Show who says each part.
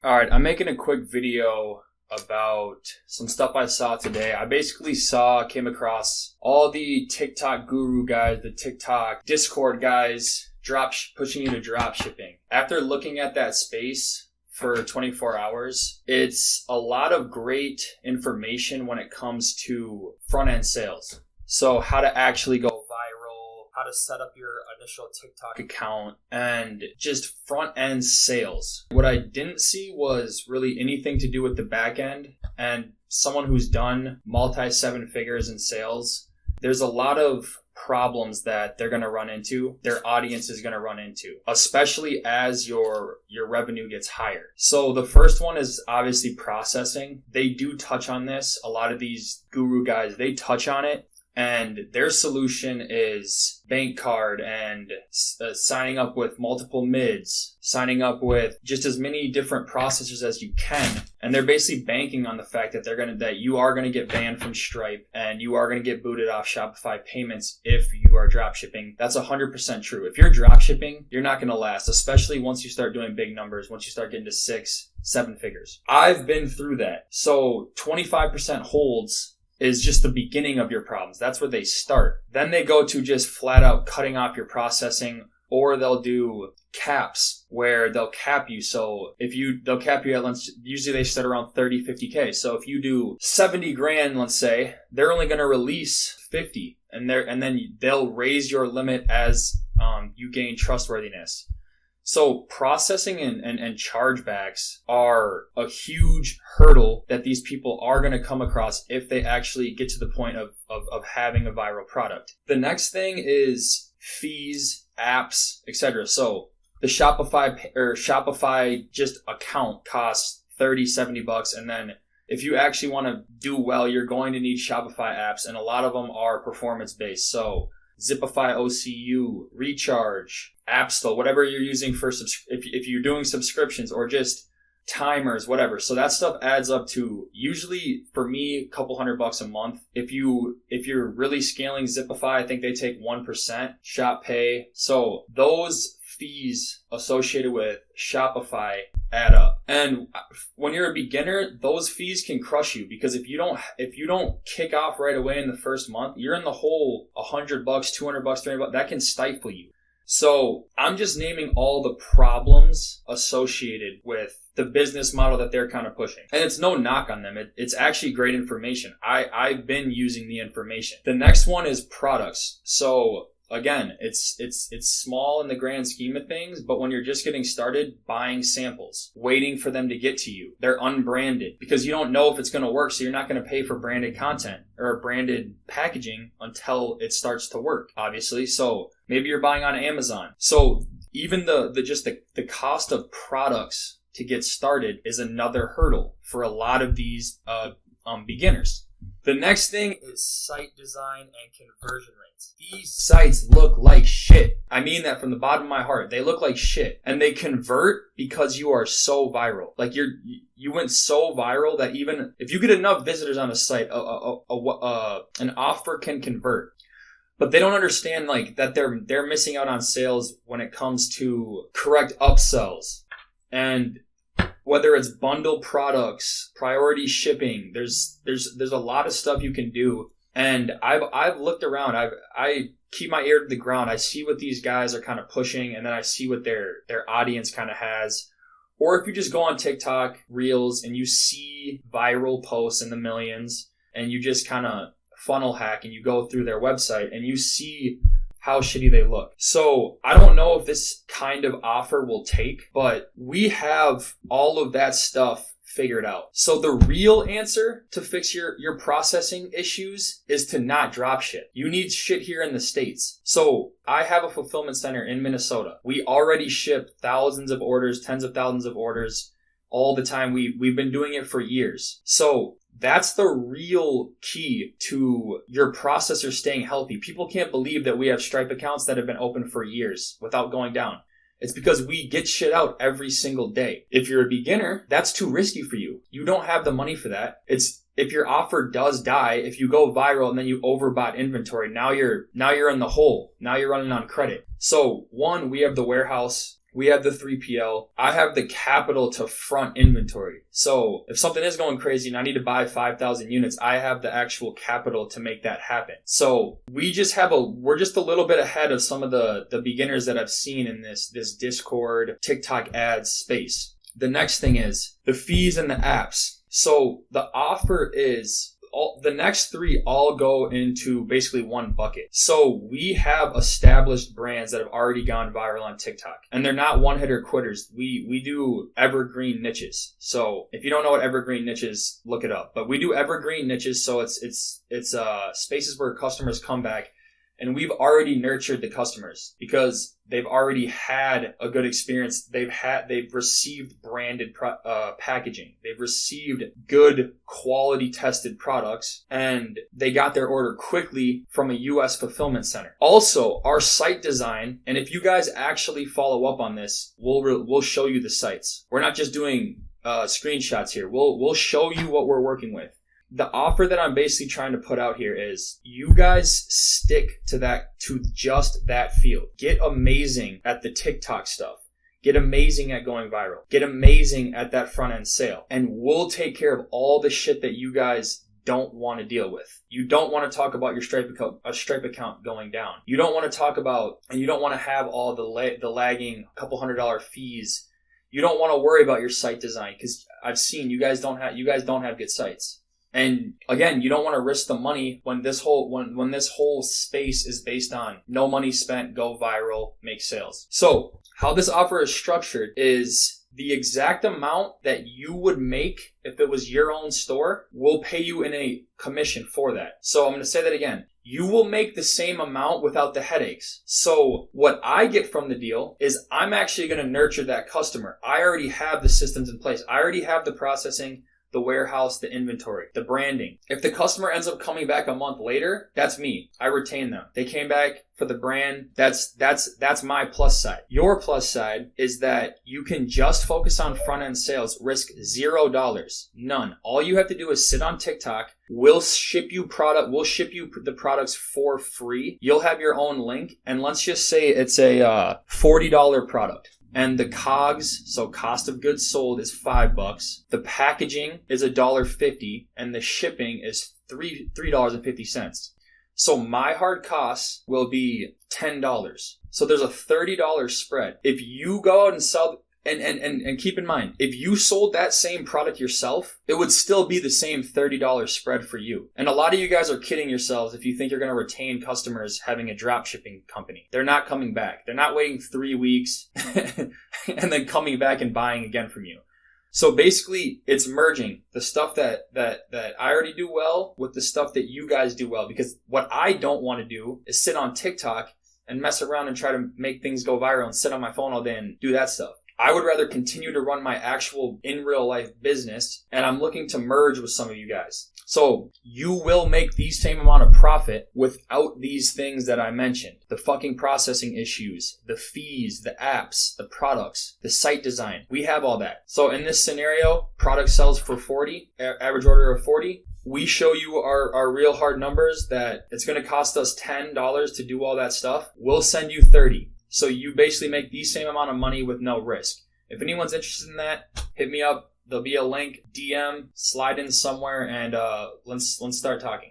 Speaker 1: All right, I'm making a quick video about some stuff I saw today. I basically came across all the TikTok guru guys, the TikTok Discord guys, pushing you to drop shipping. After looking at that space for 24 hours, it's a lot of great information when it comes to front end sales. So how to actually go viral, how to set up your initial TikTok account, and just front end sales. What I didn't see was really anything to do with the back end, and someone who's done multi 7 figures in sales, there's a lot of problems that they're going to run into, their audience is going to run into, especially as your revenue gets higher. So the first one is obviously processing. They do touch on this. A lot of these guru guys, they touch on it. And their solution is bank card and signing up with multiple mids, signing up with just as many different processors as you can. And they're basically banking on the fact that you are going to get banned from Stripe and you are going to get booted off Shopify payments if you are dropshipping. That's 100% true. If you're dropshipping, you're not going to last, especially once you start doing big numbers, once you start getting to 6, 7 figures. I've been through that. So 25% holds is just the beginning of your problems. That's where they start. Then they go to just flat out cutting off your processing, or they'll do caps where they'll cap you. So they'll cap you at, usually they start around 30, 50K. So if you do 70 grand, let's say, they're only going to release 50 and then they'll raise your limit as you gain trustworthiness. So processing and chargebacks are a huge hurdle that these people are going to come across if they actually get to the point of having a viral product. The next thing is fees, apps, etc. So the Shopify just account costs $30-$70, and then if you actually want to do well, you're going to need Shopify apps, and a lot of them are performance based. So Zipify OCU, Recharge, Appstore, whatever you're using for if you're doing subscriptions or just timers, whatever. So that stuff adds up to, usually for me, a couple $100 a month. If you're really scaling Zipify, I think they take 1%, Shop Pay. So those fees associated with Shopify add up. And when you're a beginner, those fees can crush you, because if you don't kick off right away in the first month, you're in the hole $100, $200, $300. That can stifle you. So I'm just naming all the problems associated with the business model that they're kind of pushing. And it's no knock on them. It's actually great information. I've been using the information. The next one is products. So again, it's small in the grand scheme of things, but when you're just getting started, buying samples, waiting for them to get to you. They're unbranded because you don't know if it's going to work, so you're not going to pay for branded content or branded packaging until it starts to work, obviously. So maybe you're buying on Amazon. So even the cost of products to get started is another hurdle for a lot of these beginners. The next thing is site design and conversion rates. These sites look like shit. I mean that from the bottom of my heart. They look like shit. And they convert because you are so viral. Like you went so viral that even if you get enough visitors on a site, an offer can convert. But they don't understand that they're missing out on sales when it comes to correct upsells. And whether it's bundle products, priority shipping, there's a lot of stuff you can do. And I've looked around. I keep my ear to the ground. I see what these guys are kind of pushing, and then I see what their audience kind of has. Or if you just go on TikTok Reels and you see viral posts in the millions, and you just kind of funnel hack and you go through their website and you see how shitty they look. So I don't know if this kind of offer will take, but we have all of that stuff figured out. So the real answer to fix your processing issues is to not drop shit. You need shit here in the States. So I have a fulfillment center in Minnesota. We already ship thousands of orders, tens of thousands of orders all the time. We've been doing it for years. So that's the real key to your processor staying healthy. People can't believe that we have Stripe accounts that have been open for years without going down. It's because we get shit out every single day. If you're a beginner, that's too risky for you. You don't have the money for that. If your offer does die, if you go viral and then you overbought inventory, now you're in the hole. Now you're running on credit. So one, we have the warehouse We have the 3PL. I have the capital to front inventory. So if something is going crazy and I need to buy 5,000 units, I have the actual capital to make that happen. So we're just a little bit ahead of some of the beginners that I've seen in this Discord, TikTok ads space. The next thing is the fees and the apps. So the offer is the next three all go into basically one bucket. So we have established brands that have already gone viral on TikTok, and they're not one-hitter quitters. We do evergreen niches. So if you don't know what evergreen niches, look it up. But we do evergreen niches, so it's spaces where customers come back. And we've already nurtured the customers because they've already had a good experience. They've received branded packaging. They've received good quality tested products, and they got their order quickly from a US fulfillment center. Also, our site design, and if you guys actually follow up on this, we'll show you the sites. We're not just doing screenshots here. We'll show you what we're working with. The offer that I'm basically trying to put out here is you guys stick to just that field. Get amazing at the TikTok stuff. Get amazing at going viral. Get amazing at that front end sale. And we'll take care of all the shit that you guys don't want to deal with. You don't want to talk about your Stripe account going down. You don't want to talk about, and you don't want to have all the lagging couple $100 fees. You don't want to worry about your site design because I've seen you guys don't have good sites. And again, you don't want to risk the money when this whole space is based on no money spent, go viral, make sales. So how this offer is structured is the exact amount that you would make if it was your own store, we'll pay you in a commission for that. So I'm going to say that again. You will make the same amount without the headaches. So what I get from the deal is I'm actually going to nurture that customer. I already have the systems in place. I already have the processing, the warehouse, the inventory, the branding. If the customer ends up coming back a month later, that's me. I retain them. They came back for the brand. That's my plus side. Your plus side is that you can just focus on front end sales, risk $0. None. All you have to do is sit on TikTok. We'll ship you the products for free. You'll have your own link. And let's just say it's a $40 product. And the COGS, so cost of goods sold, is $5. The packaging is $1.50, and the shipping is $3.50. So my hard costs will be $10. So there's a $30 spread. If you go out and sell, and keep in mind, if you sold that same product yourself, it would still be the same $30 spread for you. And a lot of you guys are kidding yourselves if you think you're going to retain customers having a drop shipping company. They're not coming back. They're not waiting 3 weeks and then coming back and buying again from you. So basically, it's merging the stuff that I already do well with the stuff that you guys do well. Because what I don't want to do is sit on TikTok and mess around and try to make things go viral and sit on my phone all day and do that stuff. I would rather continue to run my actual in real life business, and I'm looking to merge with some of you guys. So you will make the same amount of profit without these things that I mentioned. The fucking processing issues, the fees, the apps, the products, the site design. We have all that. So in this scenario, product sells for 40, average order of 40. We show you our real hard numbers that it's going to cost us $10 to do all that stuff. We'll send you 30. So you basically make the same amount of money with no risk. If anyone's interested in that, hit me up. There'll be a link, DM, slide in somewhere, and let's start talking.